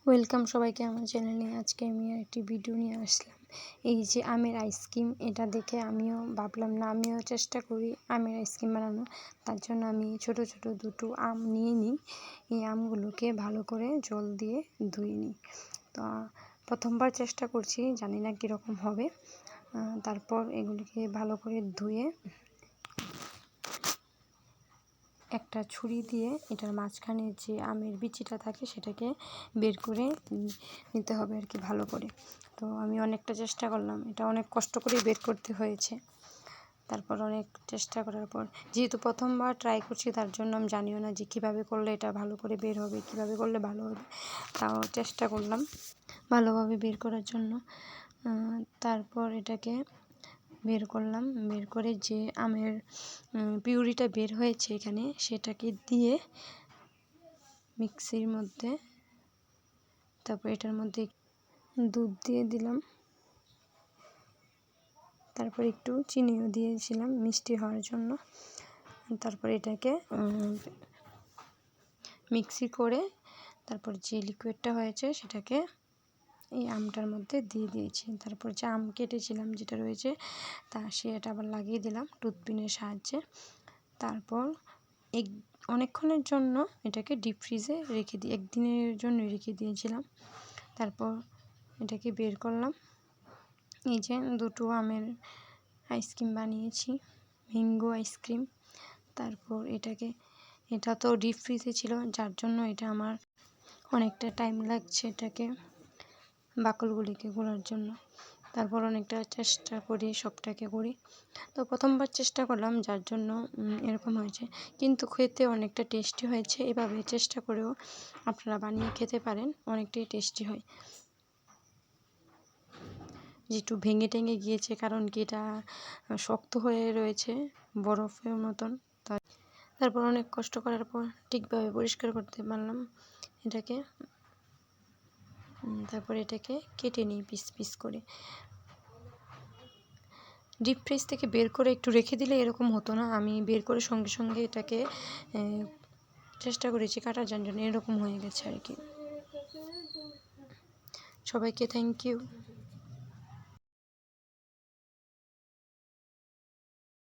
Welcome সবাইকে আমার চ্যানেলে। আজকে আমি একটি ভিডিও নিয়ে আসলাম। এই যে আমের আইসক্রিম, এটা দেখে আমিও ভাবলাম না আমিও চেষ্টা করি আমের আইসক্রিম বানানো। তার জন্য আমি ছোট ছোট দুটো আম নিয়ে নিই। এই আমগুলোকে ভালো করে জল দিয়ে ধুয়ে নিই। তো প্রথমবার চেষ্টা করছি, জানি না কীরকম হবে। তারপর এগুলিকে ভালো করে ধুয়ে একটা ছুরি দিয়ে এটার মাঝখানে যে আমের বিচিটা থাকে সেটাকে বের করে নিতে হবে আর কি ভালো করে। তো আমি অনেকটা চেষ্টা করলাম, এটা অনেক কষ্ট করে বের করতে হয়েছে। তারপর অনেক চেষ্টা করার পর, যেহেতু প্রথমবার ট্রাই করছি তার জন্য আমি জানিও না যে কীভাবে করলে এটা ভালো করে বের হবে, কীভাবে করলে ভালো হবে। তাও চেষ্টা করলাম ভালোভাবে বের করার জন্য। তারপর এটাকে বের করলাম, বের করে যে আমের পিউরিটা বের হয়েছে এখানে সেটাকে দিয়ে মিক্সির মধ্যে, তারপর এটার মধ্যে দুধ দিয়ে দিলাম, তারপর একটু চিনিও দিয়েছিলাম মিষ্টি হওয়ার জন্য। তারপর এটাকে মিক্সি করে তারপর যে লিকুইডটা হয়েছে সেটাকে এই আমটার মধ্যে দিয়ে দিয়েছি। তারপর যে আম কেটেছিলাম যেটা রয়েছে সেটা আবার লাগিয়ে দিলাম টুথপিনের সাহায্যে। তারপর অনেকক্ষণের জন্য এটাকে ডিপ ফ্রিজে রেখে দিই, একদিনের জন্য রেখে দিয়েছিলাম। তারপর এটাকে বের করলাম। এই যে দুটো আমের আইসক্রিম বানিয়েছি, ম্যাঙ্গো আইসক্রিম। তারপর এটা তো ডিপ ফ্রিজে ছিল, যার জন্য এটা আমার অনেকটা টাইম লাগছে এটাকে বাকলগুলিকে গোলার জন্য। তারপর অনেকটা চেষ্টা করি, সবটাকে করি। তো প্রথমবার চেষ্টা করলাম যার জন্য এরকম হয়েছে, কিন্তু খেতে অনেকটা টেস্টি হয়েছে। এভাবে চেষ্টা করেও আপনারা বানিয়ে খেতে পারেন, অনেকটাই টেস্টি হয়। একটু ভেঙে টেঙে গিয়েছে কারণ কি এটা শক্ত হয়ে রয়েছে বরফের মতন। তারপর অনেক কষ্ট করার পর ঠিকভাবে পরিষ্কার করতে পারলাম এটাকে। তারপর এটাকে কেটে নিই পিস পিস করে। ডিপ ফ্রিজ থেকে বের করে একটু রেখে দিলে এরকম হতো না, আমি বের করে সঙ্গে সঙ্গে এটাকে চেষ্টা করেছি কাটার জন্য, এরকম হয়ে গেছে আর কি। সবাইকে থ্যাংক ইউ।